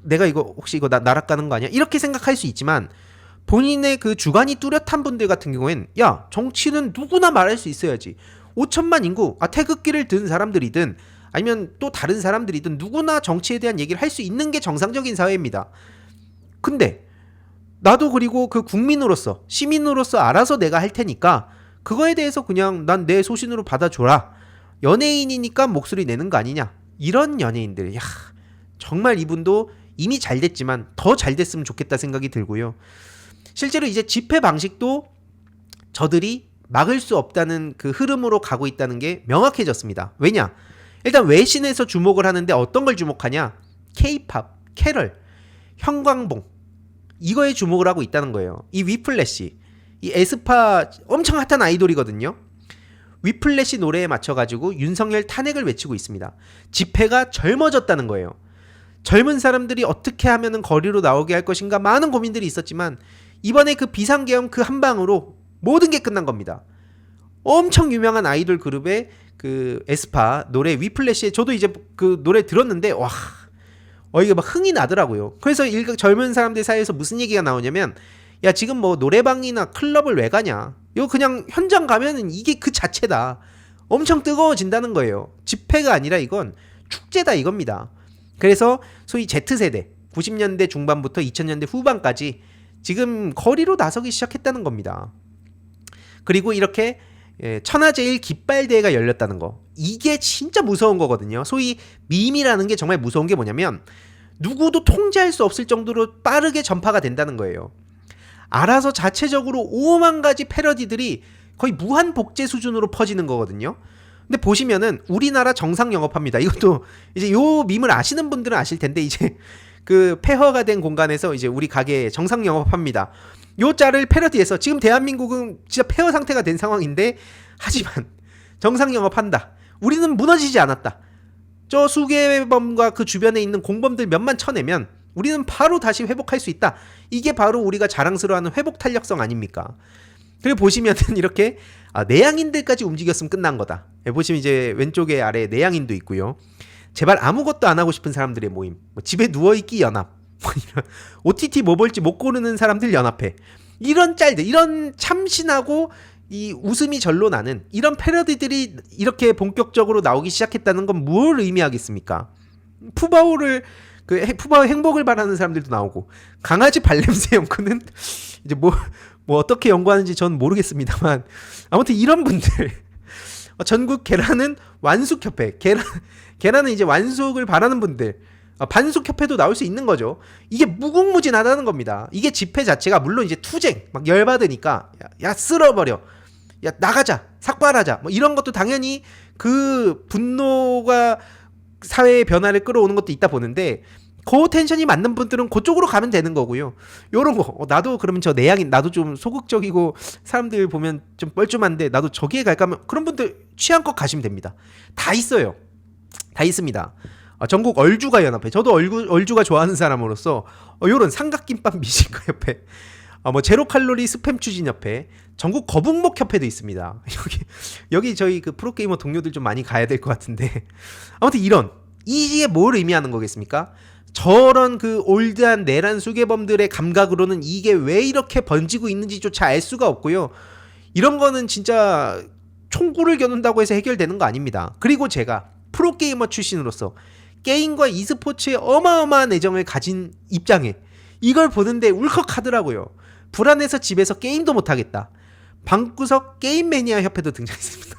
Speaker 1: 내가 이거 혹시 이거 나락 가는 거 아니야? 이렇게 생각할 수 있지만, 본인의 그 주관이 뚜렷한 분들 같은 경우엔 야, 정치는 누구나 말할 수 있어야지. 5천만 인구, 태극기를 든 사람들이든 아니면 또 다른 사람들이든 누구나 정치에 대한 얘기를 할 수 있는 게 정상적인 사회입니다. 근데 나도 그리고 그 국민으로서, 시민으로서 알아서 내가 할 테니까 그거에 대해서 그냥 난 내 소신으로 받아줘라. 연예인이니까 목소리 내는 거 아니냐. 이런 연예인들, 야, 정말 이분도 이미 잘 됐지만 더 잘 됐으면 좋겠다 생각이 들고요. 실제로 이제 집회 방식도 저들이 막을 수 없다는 그 흐름으로 가고 있다는 게 명확해졌습니다. 왜냐? 일단 외신에서 주목을 하는데 어떤 걸 주목하냐? K-팝, 캐럴, 형광봉, 이거에 주목을 하고 있다는 거예요. 이 위플래시, 이 에스파 엄청 핫한 아이돌이거든요. 위플래시 노래에 맞춰가지고 윤석열 탄핵을 외치고 있습니다. 집회가 젊어졌다는 거예요. 젊은 사람들이 어떻게 하면 거리로 나오게 할 것인가 많은 고민들이 있었지만 이번에 그 비상계엄 그 한 방으로 모든 게 끝난 겁니다. 엄청 유명한 아이돌 그룹의 그 에스파 노래 위플래시에 저도 이제 그 노래 들었는데 와, 이게 막 흥이 나더라고요. 그래서 젊은 사람들 사이에서 무슨 얘기가 나오냐면, 야, 지금 뭐 노래방이나 클럽을 왜 가냐? 이거 그냥 현장 가면은 이게 그 자체다. 엄청 뜨거워진다는 거예요. 집회가 아니라 이건 축제다 이겁니다. 그래서 소위 Z세대, 90년대 중반부터 2000년대 후반까지 지금 거리로 나서기 시작했다는 겁니다. 그리고 이렇게 천하제일 깃발대회가 열렸다는 거, 이게 진짜 무서운 거거든요. 소위 밈이라는 게 정말 무서운 게 뭐냐면 누구도 통제할 수 없을 정도로 빠르게 전파가 된다는 거예요. 알아서 자체적으로 5만 가지 패러디들이 거의 무한 복제 수준으로 퍼지는 거거든요. 근데 보시면은 우리나라 정상 영업합니다. 이것도 이제 요 밈을 아시는 분들은 아실 텐데, 이제 그 폐허가 된 공간에서 이제 우리 가게 정상 영업합니다. 요 짤을 패러디해서 지금 대한민국은 진짜 폐허 상태가 된 상황인데, 하지만 정상 영업한다. 우리는 무너지지 않았다. 저 수개범과 그 주변에 있는 공범들 몇만 쳐내면 우리는 바로 다시 회복할 수 있다. 이게 바로 우리가 자랑스러워하는 회복 탄력성 아닙니까? 그리고 보시면은 이렇게 내향인들까지 움직였으면 끝난 거다. 보시면 이제 왼쪽에 아래 내향인도 있고요. 제발 아무것도 안 하고 싶은 사람들의 모임, 뭐 집에 누워있기 연합, 뭐 이런 OTT 뭐 볼지 못 고르는 사람들 연합회, 이런 짤들, 이런 참신하고 이 웃음이 절로 나는 이런 패러디들이 이렇게 본격적으로 나오기 시작했다는 건 뭘 의미하겠습니까? 푸바오 행복을 바라는 사람들도 나오고, 강아지 발냄새 연구는 이제 뭐 어떻게 연구하는지 전 모르겠습니다만, 아무튼 이런 분들, 전국 계란은 완숙협회, 계란은 이제 완숙을 바라는 분들, 반숙협회도 나올 수 있는 거죠. 이게 무궁무진하다는 겁니다. 이게 집회 자체가 물론 이제 투쟁 막 열받으니까 야 쓸어버려, 야 나가자, 삭발하자, 뭐 이런 것도 당연히 그 분노가 사회의 변화를 끌어오는 것도 있다 보는데, 그 텐션이 맞는 분들은 그쪽으로 가면 되는 거고요. 요런 거 나도 그러면 저 내향인, 나도 좀 소극적이고 사람들 보면 좀 뻘쭘한데 나도 저기에 갈까 하면 그런 분들 취향껏 가시면 됩니다. 다 있어요. 다 있습니다. 전국 얼주가 연합회, 저도 얼주가 좋아하는 사람으로서 요런 삼각김밥 미식가 협회, 뭐 제로칼로리 스팸 추진 협회, 전국 거북목 협회도 있습니다. 여기 저희 그 프로게이머 동료들 좀 많이 가야 될 것 같은데, 아무튼 이게 뭘 의미하는 거겠습니까? 저런 그 올드한 내란 수괴범들의 감각으로는 이게 왜 이렇게 번지고 있는지조차 알 수가 없고요. 이런 거는 진짜 총구를 겨눈다고 해서 해결되는 거 아닙니다. 그리고 제가 프로게이머 출신으로서 게임과 e스포츠에 어마어마한 애정을 가진 입장에 이걸 보는데 울컥하더라고요. 불안해서 집에서 게임도 못하겠다. 방구석 게임 매니아 협회도 등장했습니다.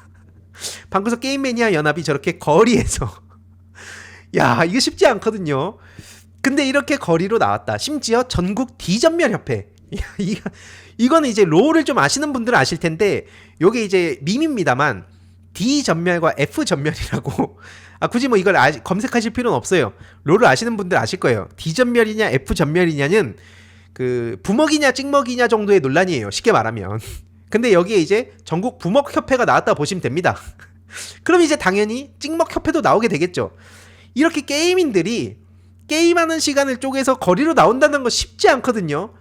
Speaker 1: 방구석 게임 매니아 연합이 저렇게 거리에서 야, 이거 쉽지 않거든요. 근데 이렇게 거리로 나왔다. 심지어 전국 D전멸 협회. 이거는 이제 롤을 좀 아시는 분들은 아실 텐데, 요게 이제 밈입니다만 D전멸과 F전멸이라고, 굳이 뭐 이걸 검색하실 필요는 없어요. 롤을 아시는 분들 아실 거예요. D전멸이냐 F전멸이냐는 그 부먹이냐 찍먹이냐 정도의 논란이에요. 쉽게 말하면. 근데 여기에 이제 전국 부먹협회가 나왔다 보시면 됩니다. 그럼 이제 당연히 찍먹협회도 나오게 되겠죠. 이렇게 게이민들이 게임하는 시간을 쪼개서 거리로 나온다는 거 쉽지 않거든요.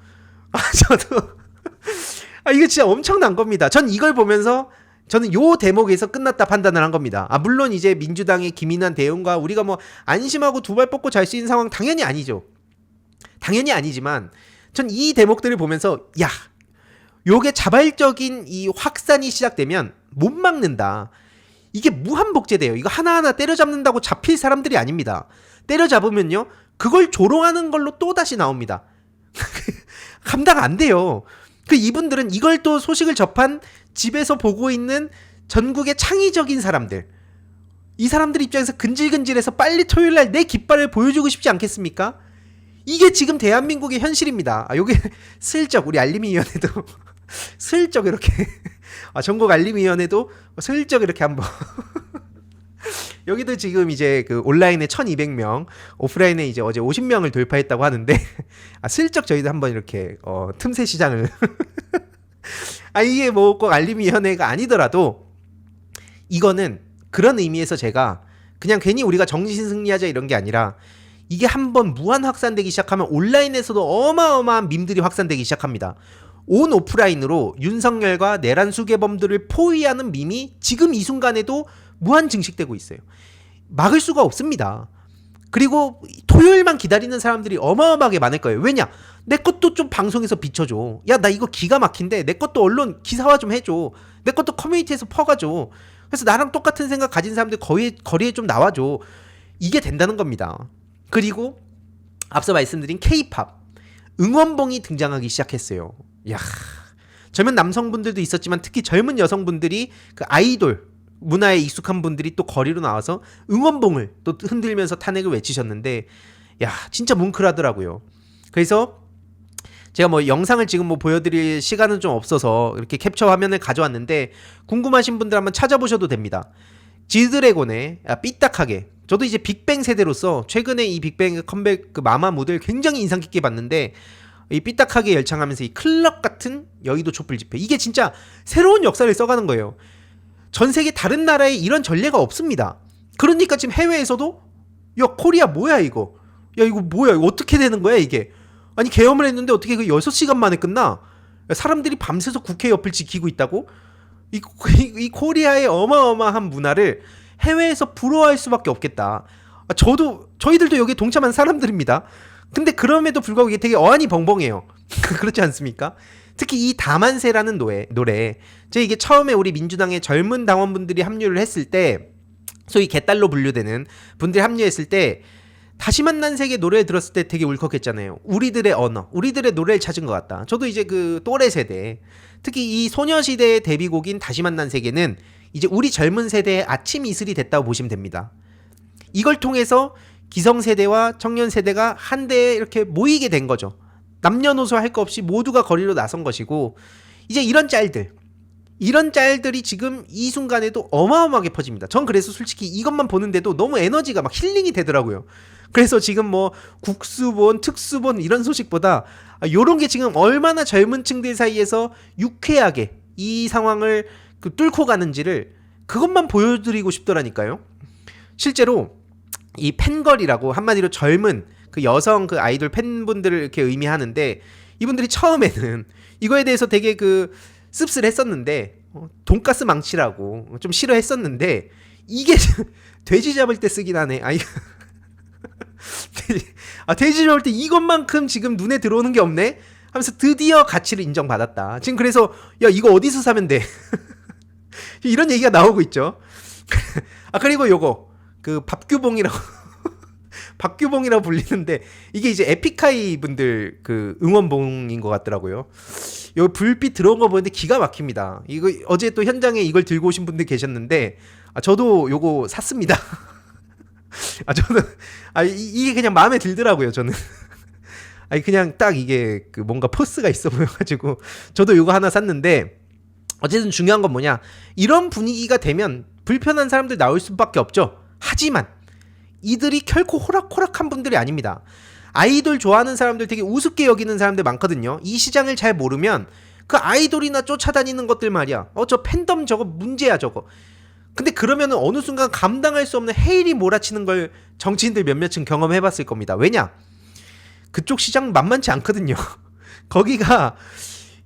Speaker 1: 저도 이거 진짜 엄청난 겁니다. 전 이걸 보면서 저는 요 대목에서 끝났다 판단을 한 겁니다. 물론 이제 민주당의 기민한 대응과 우리가 뭐 안심하고 두 발 뻗고 잘 수 있는 상황 당연히 아니죠. 당연히 아니지만 전 이 대목들을 보면서 야, 요게 자발적인 이 확산이 시작되면 못 막는다. 이게 무한복제돼요. 이거 하나하나 때려잡는다고 잡힐 사람들이 아닙니다. 때려잡으면요, 그걸 조롱하는 걸로 또다시 나옵니다. 감당 안 돼요. 이분들은 이걸 또 소식을 접한 집에서 보고 있는 전국의 창의적인 사람들, 이 사람들 입장에서 근질근질해서 빨리 토요일날 내 깃발을 보여주고 싶지 않겠습니까? 이게 지금 대한민국의 현실입니다. 요게 슬쩍 우리 알림위원회도 슬쩍 이렇게 전국 알림위원회도 슬쩍 이렇게 한번 여기도 지금 이제 그 온라인에 1200명, 오프라인에 이제 어제 50명을 돌파했다고 하는데 슬쩍 저희도 한번 이렇게 틈새 시장을 이게 뭐 꼭 알림위원회가 아니더라도 이거는 그런 의미에서 제가 그냥 괜히 우리가 정신 승리하자 이런 게 아니라, 이게 한번 무한 확산되기 시작하면 온라인에서도 어마어마한 밈들이 확산되기 시작합니다. 온 오프라인으로 윤석열과 내란 수괴범들을 포위하는 밈이 지금 이 순간에도 무한 증식되고 있어요. 막을 수가 없습니다. 그리고 토요일만 기다리는 사람들이 어마어마하게 많을 거예요. 왜냐? 내 것도 좀 방송에서 비춰줘. 야, 나 이거 기가 막힌데 내 것도 언론 기사화 좀 해줘. 내 것도 커뮤니티에서 퍼가줘. 그래서 나랑 똑같은 생각 가진 사람들 거리에 좀 나와줘. 이게 된다는 겁니다. 그리고 앞서 말씀드린 K-팝 응원봉이 등장하기 시작했어요. 야, 젊은 남성분들도 있었지만 특히 젊은 여성분들이 그 아이돌 문화에 익숙한 분들이 또 거리로 나와서 응원봉을 또 흔들면서 탄핵을 외치셨는데, 야, 진짜 뭉클하더라고요. 그래서 제가 뭐 영상을 지금 뭐 보여드릴 시간은 좀 없어서 이렇게 캡처 화면을 가져왔는데, 궁금하신 분들 한번 찾아보셔도 됩니다. 지드래곤의 삐딱하게, 저도 이제 빅뱅 세대로서 최근에 이 빅뱅 컴백 그 마마무를 굉장히 인상 깊게 봤는데, 이 삐딱하게 열창하면서 이 클럽 같은 여의도 촛불 집회, 이게 진짜 새로운 역사를 써가는 거예요. 전 세계 다른 나라에 이런 전례가 없습니다. 그러니까 지금 해외에서도 야, 코리아 뭐야 이거, 야 이거 뭐야, 이거 어떻게 되는 거야 이게, 아니 계엄을 했는데 어떻게 그 6시간 만에 끝나, 사람들이 밤새서 국회 옆을 지키고 있다고. 이 코리아의 어마어마한 문화를 해외에서 부러워할 수밖에 없겠다. 저희들도 여기에 동참한 사람들입니다. 근데 그럼에도 불구하고 이게 되게 어안이 벙벙해요. 그렇지 않습니까? 특히 이 다만세라는 노래, 이게 처음에 우리 민주당의 젊은 당원분들이 합류를 했을 때, 소위 개딸로 분류되는 분들이 합류했을 때 다시 만난 세계 노래를 들었을 때 되게 울컥했잖아요. 우리들의 언어, 우리들의 노래를 찾은 것 같다. 저도 이제 그 또래 세대, 특히 이 소녀시대의 데뷔곡인 다시 만난 세계는 이제 우리 젊은 세대의 아침 이슬이 됐다고 보시면 됩니다. 이걸 통해서 기성세대와 청년세대가 한데에 이렇게 모이게 된 거죠. 남녀노소 할 거 없이 모두가 거리로 나선 것이고, 이제 이런 짤들이 지금 이 순간에도 어마어마하게 퍼집니다. 전 그래서 솔직히 이것만 보는데도 너무 에너지가 막 힐링이 되더라고요. 그래서 지금 뭐 국수본, 특수본 이런 소식보다 요런 게 지금 얼마나 젊은 층들 사이에서 유쾌하게 이 상황을 뚫고 가는지를, 그것만 보여드리고 싶더라니까요. 실제로 이 팬걸이라고 한마디로 젊은 그 여성 그 아이돌 팬분들을 이렇게 의미하는데, 이분들이 처음에는 이거에 대해서 되게 그 씁쓸했었는데, 돈가스 망치라고 좀 싫어했었는데, 이게 돼지 잡을 때 쓰긴 하네. 돼지 잡을 때 이것만큼 지금 눈에 들어오는 게 없네 하면서 드디어 가치를 인정받았다. 지금 그래서 야, 이거 어디서 사면 돼? 이런 얘기가 나오고 있죠. 그리고 요거 그 밥규봉이라고 박규봉이라고 불리는데, 이게 이제 에픽하이 분들 그 응원봉인 것 같더라고요. 여기 불빛 들어온 거 보는데 기가 막힙니다. 이거 어제 또 현장에 이걸 들고 오신 분들 계셨는데, 저도 요거 샀습니다. 저는 이게 그냥 마음에 들더라고요. 저는 그냥 딱 이게 그 뭔가 포스가 있어 보여가지고 저도 요거 하나 샀는데, 어쨌든 중요한 건 뭐냐, 이런 분위기가 되면 불편한 사람들 나올 수밖에 없죠. 하지만 이들이 결코 호락호락한 분들이 아닙니다. 아이돌 좋아하는 사람들, 되게 우습게 여기는 사람들 많거든요. 이 시장을 잘 모르면 그 아이돌이나 쫓아다니는 것들 말이야, 저 팬덤 저거 문제야 저거. 근데 그러면은 어느 순간 감당할 수 없는 헤일이 몰아치는 걸 정치인들 몇몇은 경험해봤을 겁니다. 왜냐? 그쪽 시장 만만치 않거든요. 거기가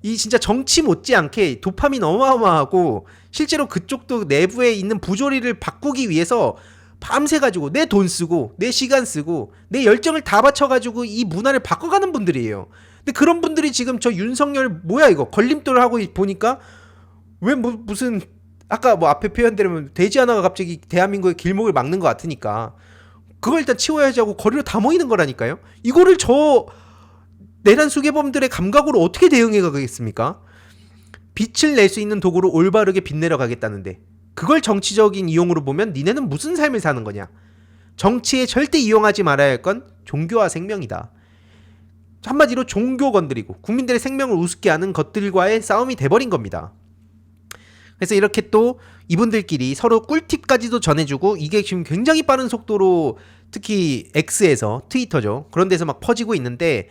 Speaker 1: 이 진짜 정치 못지않게 도파민 어마어마하고, 실제로 그쪽도 내부에 있는 부조리를 바꾸기 위해서 밤새가지고 내 돈 쓰고 내 시간 쓰고 내 열정을 다 바쳐가지고 이 문화를 바꿔가는 분들이에요. 근데 그런 분들이 지금 저 윤석열 뭐야 이거 걸림돌을 하고 보니까, 왜 무슨 아까 뭐 앞에 표현대로 돼지 하나가 갑자기 대한민국의 길목을 막는 것 같으니까 그걸 일단 치워야지 하고 거리로 다 모이는 거라니까요. 이거를 저 내란 수괴범들의 감각으로 어떻게 대응해 가겠습니까? 빛을 낼 수 있는 도구로 올바르게 빛내려 가겠다는데, 그걸 정치적인 이용으로 보면 니네는 무슨 삶을 사는 거냐. 정치에 절대 이용하지 말아야 할 건 종교와 생명이다. 한마디로 종교 건드리고 국민들의 생명을 우습게 하는 것들과의 싸움이 돼버린 겁니다. 그래서 이렇게 또 이분들끼리 서로 꿀팁까지도 전해주고, 이게 지금 굉장히 빠른 속도로 특히 X에서, 트위터죠, 그런 데서 막 퍼지고 있는데,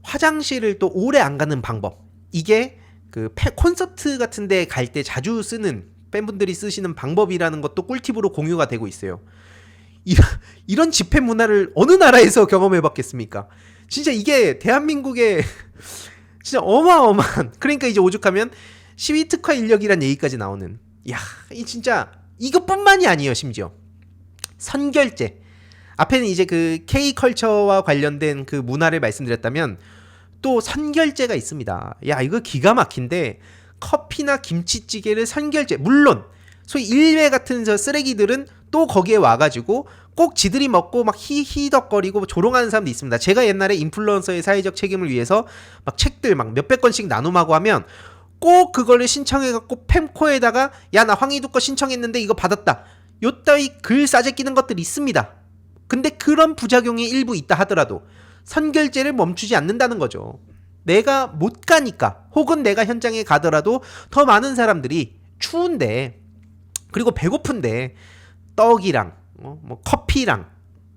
Speaker 1: 화장실을 또 오래 안 가는 방법, 이게 그 콘서트 같은 데 갈 때 자주 쓰는, 팬분들이 쓰시는 방법이라는 것도 꿀팁으로 공유가 되고 있어요. 이런 집회 문화를 어느 나라에서 경험해봤겠습니까? 진짜 이게 대한민국의 진짜 어마어마한, 그러니까 이제 오죽하면 시위 특화 인력이란 얘기까지 나오는, 이 진짜 이것뿐만이 아니에요. 심지어 선결제, 앞에는 이제 그 K컬처와 관련된 그 문화를 말씀드렸다면, 또 선결제가 있습니다. 이거 기가 막힌데, 커피나 김치찌개를 선결제, 물론 소위 일회 같은 저 쓰레기들은 또 거기에 와가지고 꼭 지들이 먹고 막 히히덕거리고 조롱하는 사람도 있습니다. 제가 옛날에 인플루언서의 사회적 책임을 위해서 막 책들 막 몇백 권씩 나눔하고 하면 꼭 그거를 신청해갖고 팸코에다가 야 나 황희두 거 신청했는데 이거 받았다 요따위 글 싸제끼는 것들이 있습니다. 근데 그런 부작용이 일부 있다 하더라도 선결제를 멈추지 않는다는 거죠. 내가 못 가니까 혹은 내가 현장에 가더라도 더 많은 사람들이 추운데 그리고 배고픈데 떡이랑 뭐 커피랑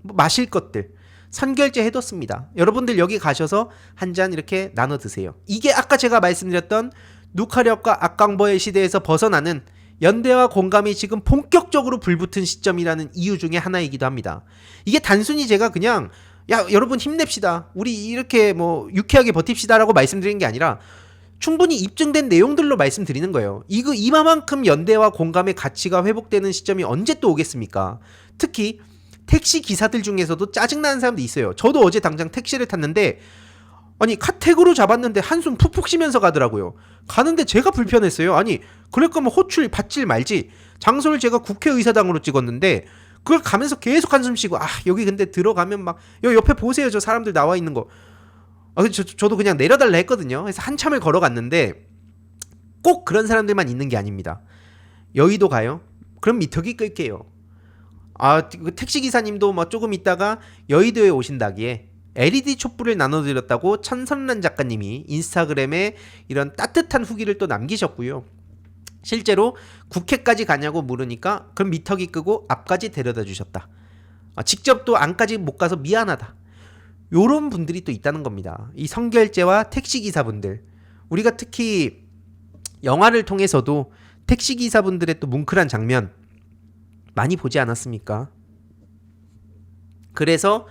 Speaker 1: 뭐 마실 것들 선결제 해뒀습니다. 여러분들 여기 가셔서 한 잔 이렇게 나눠 드세요. 이게 아까 제가 말씀드렸던 누카력과 악광버의 시대에서 벗어나는 연대와 공감이 지금 본격적으로 불붙은 시점이라는 이유 중에 하나이기도 합니다. 이게 단순히 제가 그냥 야 여러분 힘냅시다 우리 이렇게 뭐 유쾌하게 버팁시다 라고 말씀드리는 게 아니라 충분히 입증된 내용들로 말씀드리는 거예요. 이만큼 연대와 공감의 가치가 회복되는 시점이 언제 또 오겠습니까? 특히 택시 기사들 중에서도 짜증나는 사람도 있어요. 저도 어제 당장 택시를 탔는데 아니 카택으로 잡았는데 한숨 푹푹 쉬면서 가더라고요. 가는데 제가 불편했어요. 아니 그럴 거면 호출 받질 말지. 장소를 제가 국회의사당으로 찍었는데 그걸 가면서 계속 한숨 쉬고 아 여기 근데 들어가면 막 여기 옆에 보세요 저 사람들 나와 있는 거. 저도 그냥 내려달라 했거든요. 그래서 한참을 걸어갔는데 꼭 그런 사람들만 있는 게 아닙니다. 여의도 가요? 그럼 미터기 끌게요. 택시기사님도 뭐 조금 있다가 여의도에 오신다기에 LED 촛불을 나눠드렸다고 천선란 작가님이 인스타그램에 이런 따뜻한 후기를 또 남기셨고요. 실제로 국회까지 가냐고 물으니까 그럼 미터기 끄고 앞까지 데려다 주셨다. 직접 또 안까지 못 가서 미안하다. 요런 분들이 또 있다는 겁니다. 이 선결제와 택시기사분들 우리가 특히 영화를 통해서도 택시기사분들의 또 뭉클한 장면 많이 보지 않았습니까? 그래서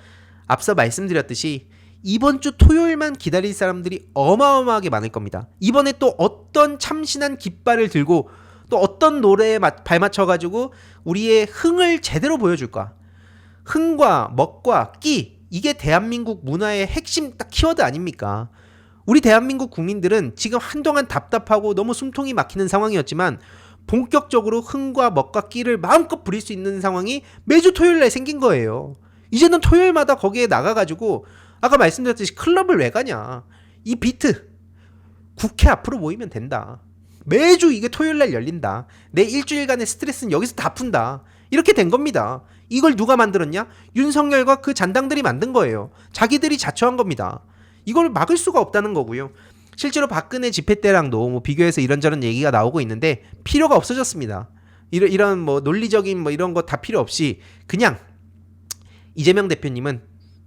Speaker 1: 앞서 말씀드렸듯이 이번 주 토요일만 기다릴 사람들이 어마어마하게 많을 겁니다. 이번에 또 어떤 참신한 깃발을 들고 또 어떤 노래에 발맞춰가지고 우리의 흥을 제대로 보여줄까? 흥과 먹과 끼 이게 대한민국 문화의 핵심 딱 키워드 아닙니까? 우리 대한민국 국민들은 지금 한동안 답답하고 너무 숨통이 막히는 상황이었지만 본격적으로 흥과 먹과 끼를 마음껏 부릴 수 있는 상황이 매주 토요일날 생긴 거예요. 이제는 토요일마다 거기에 나가가지고 아까 말씀드렸듯이 클럽을 왜 가냐. 이 비트 국회 앞으로 모이면 된다. 매주 이게 토요일날 열린다. 내 일주일간의 스트레스는 여기서 다 푼다. 이렇게 된 겁니다. 이걸 누가 만들었냐? 윤석열과 그 잔당들이 만든 거예요. 자기들이 자초한 겁니다. 이걸 막을 수가 없다는 거고요. 실제로 박근혜 집회 때랑도 뭐 비교해서 이런저런 얘기가 나오고 있는데 필요가 없어졌습니다. 이런 뭐 논리적인 뭐 이런 거 다 필요 없이 그냥 이재명 대표님은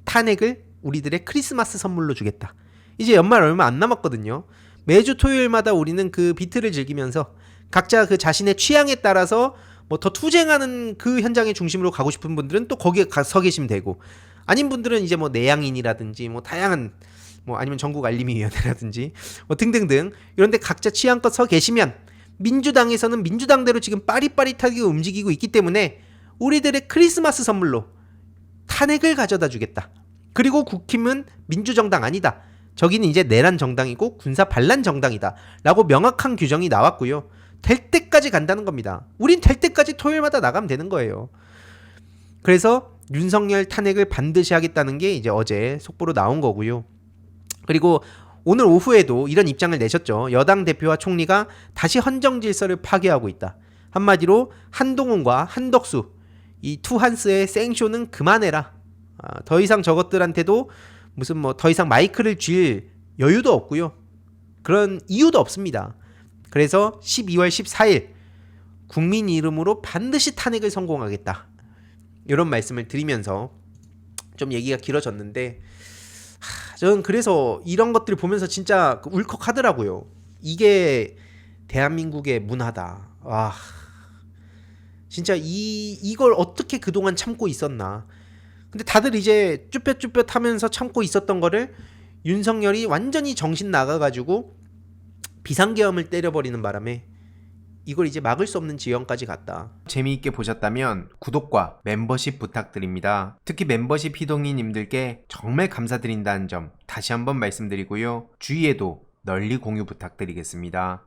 Speaker 1: 탄핵을 우리들의 크리스마스 선물로 주겠다. 이제 연말 얼마 안 남았거든요. 매주 토요일마다 우리는 그 비트를 즐기면서 각자 그 자신의 취향에 따라서 뭐 더 투쟁하는 그 현장의 중심으로 가고 싶은 분들은 또 거기에 서 계시면 되고 아닌 분들은 이제 뭐 내양인이라든지 뭐 다양한 뭐 아니면 전국알림위원회라든지 뭐 등등등 이런데 각자 취향껏 서 계시면 민주당에서는 민주당대로 지금 빠릿빠릿하게 움직이고 있기 때문에 우리들의 크리스마스 선물로 탄핵을 가져다 주겠다. 그리고 국힘은 민주정당 아니다. 저기는 이제 내란 정당이고 군사 반란 정당이다. 라고 명확한 규정이 나왔고요. 될 때까지 간다는 겁니다. 우린 될 때까지 토요일마다 나가면 되는 거예요. 그래서 윤석열 탄핵을 반드시 하겠다는 게 이제 어제 속보로 나온 거고요. 그리고 오늘 오후에도 이런 입장을 내셨죠. 여당 대표와 총리가 다시 헌정 질서를 파괴하고 있다. 한마디로 한동훈과 한덕수 이 투한스의 생쇼는 그만해라. 더 이상 저것들한테도 무슨 뭐 더 이상 마이크를 쥘 여유도 없고요. 그런 이유도 없습니다. 그래서 12월 14일 국민 이름으로 반드시 탄핵을 성공하겠다. 이런 말씀을 드리면서 좀 얘기가 길어졌는데 저는 그래서 이런 것들을 보면서 진짜 울컥하더라고요. 이게 대한민국의 문화다. 와, 진짜 이걸 어떻게 그동안 참고 있었나. 근데 다들 이제 쭈뼛쭈뼛 하면서 참고 있었던 거를 윤석열이 완전히 정신 나가가지고 비상계엄을 때려버리는 바람에 이걸 이제 막을 수 없는 지경까지 갔다. 재미있게 보셨다면 구독과 멤버십 부탁드립니다. 특히 멤버십 희동이님들께 정말 감사드린다는 점 다시 한번 말씀드리고요. 주위에도 널리 공유 부탁드리겠습니다.